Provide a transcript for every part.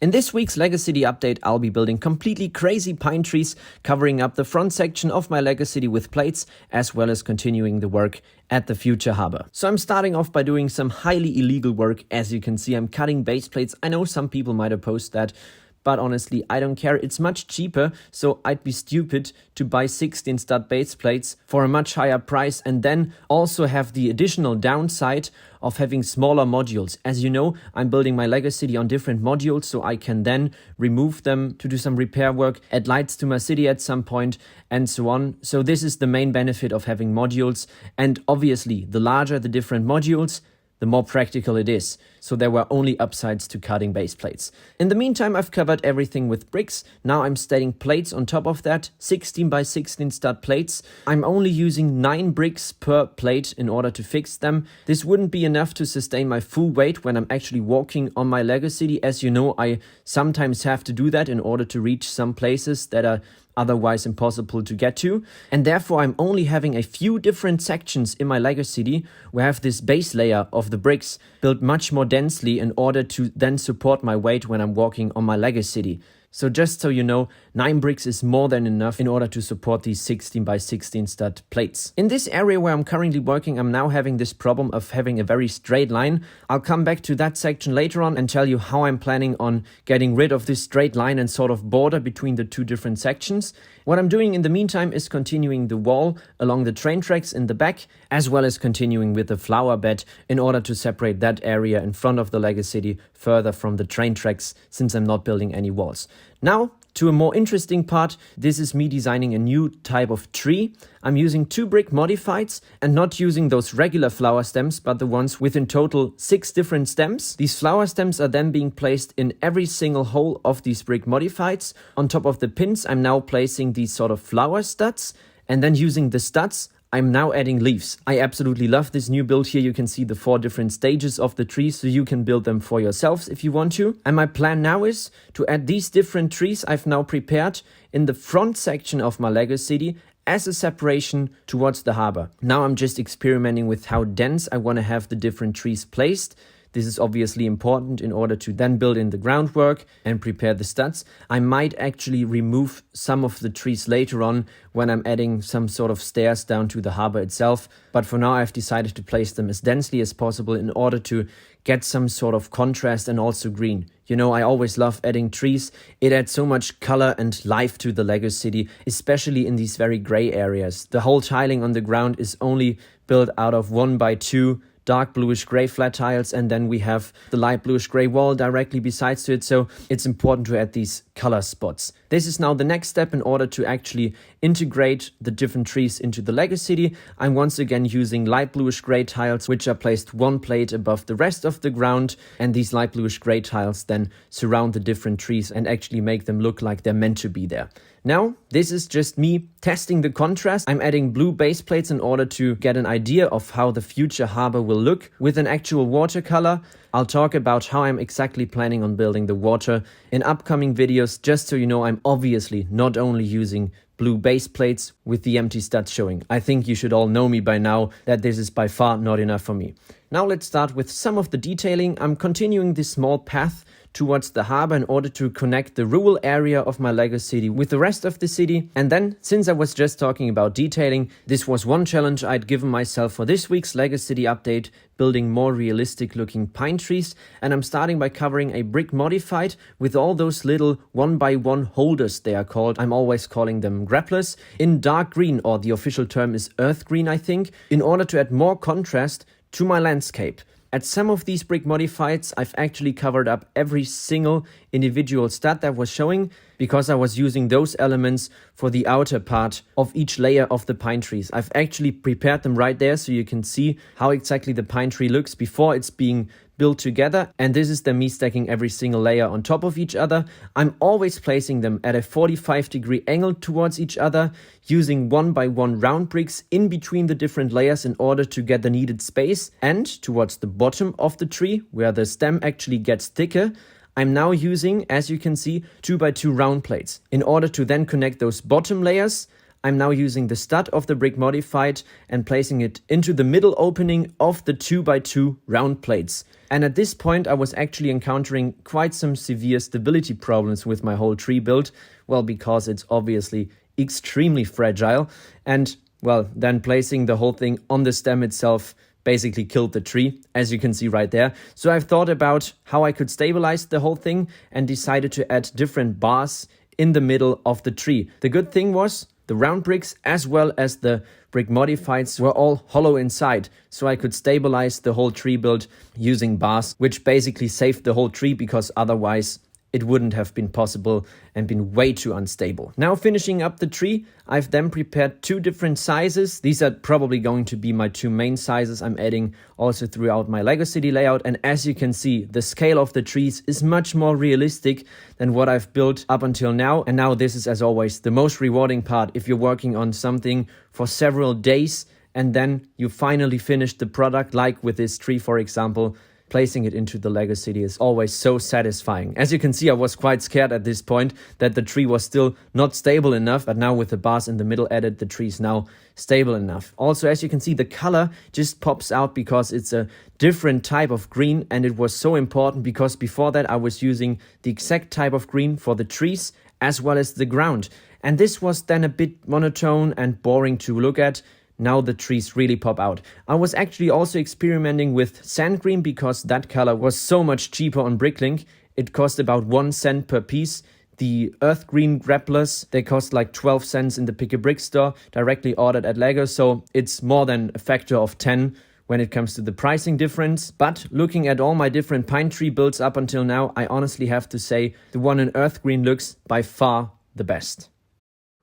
In this week's LEGO City update, I'll be building completely crazy pine trees, covering up the front section of my LEGO City with plates, as well as continuing the work at the future harbor. So I'm starting off by doing some highly illegal work. As you can see, I'm cutting base plates. I know some people might oppose that, but honestly, I don't care. It's much cheaper, so I'd be stupid to buy 16 stud base plates for a much higher price and then also have the additional downside of having smaller modules. As you know, I'm building my LEGO City on different modules, so I can then remove them to do some repair work, add lights to my city at some point, and so on. So this is the main benefit of having modules. And obviously, the larger the different modules, the more practical it is. So there were only upsides to cutting base plates. In the meantime, I've covered everything with bricks. Now I'm stacking plates on top of that, 16 by 16 stud plates. I'm only using 9 bricks per plate in order to fix them. This wouldn't be enough to sustain my full weight when I'm actually walking on my LEGO City. As you know, I sometimes have to do that in order to reach some places that are otherwise impossible to get to. And therefore, I'm only having a few different sections in my LEGO City where I have this base layer of the bricks built much more densely in order to then support my weight when I'm walking on my LEGO City. So just so you know, 9 bricks is more than enough in order to support these 16 by 16 stud plates. In this area where I'm currently working, I'm now having this problem of having a very straight line. I'll come back to that section later on and tell you how I'm planning on getting rid of this straight line and sort of border between the two different sections. What I'm doing in the meantime is continuing the wall along the train tracks in the back, as well as continuing with the flower bed in order to separate that area in front of the LEGO City further from the train tracks, since I'm not building any walls. Now, to a more interesting part, this is me designing a new type of tree. I'm using 2 brick modifieds and not using those regular flower stems, but the ones with in total 6 different stems. These flower stems are then being placed in every single hole of these brick modifieds. On top of the pins, I'm now placing these sort of flower studs, and then using the studs, I'm now adding leaves. I absolutely love this new build here. You can see the 4 different stages of the trees, so you can build them for yourselves if you want to. And my plan now is to add these different trees I've now prepared in the front section of my LEGO City as a separation towards the harbor. Now I'm just experimenting with how dense I want to have the different trees placed. This is obviously important in order to then build in the groundwork and prepare the studs. I might actually remove some of the trees later on when I'm adding some sort of stairs down to the harbor itself. But for now, I've decided to place them as densely as possible in order to get some sort of contrast and also green. You know, I always love adding trees. It adds so much color and life to the LEGO City, especially in these very gray areas. The whole tiling on the ground is only built out of 1 by 2 dark bluish gray flat tiles, and then we have the light bluish gray wall directly besides to it, so it's important to add these color spots. This is now the next step in order to actually integrate the different trees into the LEGO City. I'm once again using light bluish gray tiles, which are placed 1 plate above the rest of the ground, and these light bluish gray tiles then surround the different trees and actually make them look like they're meant to be there. Now, this is just me testing the contrast. I'm adding blue base plates in order to get an idea of how the future harbor will look with an actual watercolor. I'll talk about how I'm exactly planning on building the water in upcoming videos. Just so you know, I'm obviously not only using blue base plates with the empty studs showing. I think you should all know me by now that this is by far not enough for me. Now let's start with some of the detailing. I'm continuing this small path towards the harbor in order to connect the rural area of my LEGO City with the rest of the city. And then, since I was just talking about detailing, this was one challenge I'd given myself for this week's LEGO City update, building more realistic looking pine trees. And I'm starting by covering a brick modified with all those little 1 by 1 holders they are called. I'm always calling them grapplers, in dark green, or the official term is earth green, I think, in order to add more contrast to my landscape. At some of these brick modifieds, I've actually covered up every single individual stud that was showing, because I was using those elements for the outer part of each layer of the pine trees. I've actually prepared them right there so you can see how exactly the pine tree looks before it's being built together. And this is then me stacking every single layer on top of each other. I'm always placing them at a 45-degree angle towards each other, using 1 by 1 round bricks in between the different layers in order to get the needed space. And towards the bottom of the tree, where the stem actually gets thicker, I'm now using, as you can see, 2 by 2 round plates. In order to then connect those bottom layers, I'm now using the stud of the brick modified and placing it into the middle opening of the 2x2 round plates. And at this point I was actually encountering quite some severe stability problems with my whole tree build. Well, because it's obviously extremely fragile, and well, then placing the whole thing on the stem itself basically killed the tree, as you can see right there. So I've thought about how I could stabilize the whole thing and decided to add different bars in the middle of the tree. The good thing was the round bricks as well as the brick modifieds were all hollow inside, so I could stabilize the whole tree build using bars, which basically saved the whole tree, because otherwise it wouldn't have been possible and been way too unstable. Now finishing up the tree, I've then prepared 2 different sizes. These are probably going to be my 2 main sizes I'm adding also throughout my LEGO City layout. And as you can see, the scale of the trees is much more realistic than what I've built up until now. And now this is, as always, the most rewarding part if you're working on something for several days and then you finally finish the product, like with this tree, for example. Placing it into the LEGO City is always so satisfying. As you can see, I was quite scared at this point that the tree was still not stable enough, but now with the bars in the middle added, the tree is now stable enough. Also, as you can see, the color just pops out because it's a different type of green, and it was so important because before that I was using the exact type of green for the trees as well as the ground. And this was then a bit monotone and boring to look at. Now the trees really pop out. I was actually also experimenting with sand green because that color was so much cheaper on Bricklink. It cost about 1 cent per piece. The earth green grapplers, they cost like 12 cents in the Pick a Brick store, directly ordered at LEGO, so it's more than a factor of 10 when it comes to the pricing difference. But looking at all my different pine tree builds up until now, I honestly have to say the one in earth green looks by far the best.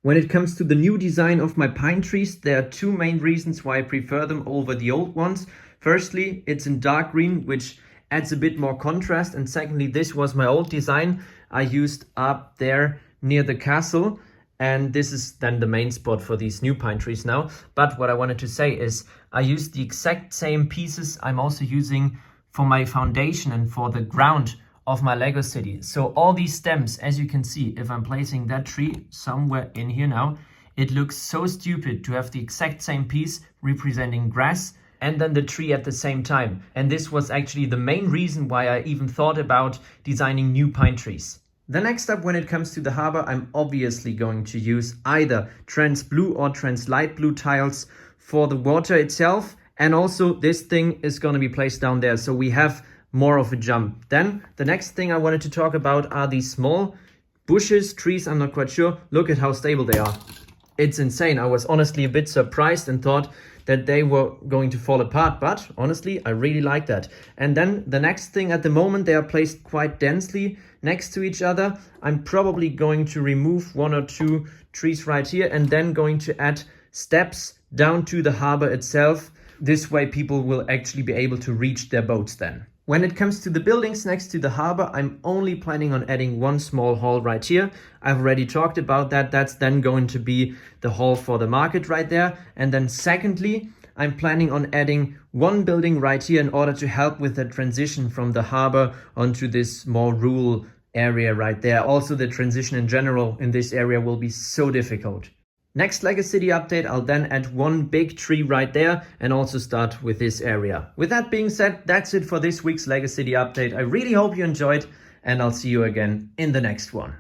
When it comes to the new design of my pine trees, there are 2 main reasons why I prefer them over the old ones. Firstly, it's in dark green, which adds a bit more contrast. And secondly, this was my old design I used up there near the castle. And this is then the main spot for these new pine trees now. But what I wanted to say is I used the exact same pieces I'm also using for my foundation and for the ground of my LEGO City. So all these stems, as you can see, if I'm placing that tree somewhere in here now, it looks so stupid to have the exact same piece representing grass and then the tree at the same time. And this was actually the main reason why I even thought about designing new pine trees. The next up, when it comes to the harbor, I'm obviously going to use either trans blue or trans light blue tiles for the water itself. And also this thing is going to be placed down there, so we have more of a jump. Then the next thing I wanted to talk about are these small bushes, trees, I'm not quite sure. Look at how stable they are. It's insane. I was honestly a bit surprised and thought that they were going to fall apart, but honestly I really like that. And then the next thing, at the moment they are placed quite densely next to each other. I'm probably going to remove 1 or 2 trees right here and then going to add steps down to the harbor itself. This way people will actually be able to reach their boats then. When it comes to the buildings next to the harbor, I'm only planning on adding 1 small hall right here. I've already talked about that. That's then going to be the hall for the market right there. And then secondly, I'm planning on adding 1 building right here in order to help with the transition from the harbor onto this more rural area right there. Also, the transition in general in this area will be so difficult. Next LEGO City update, I'll then add 1 big tree right there and also start with this area. With that being said, that's it for this week's LEGO City update. I really hope you enjoyed, and I'll see you again in the next one.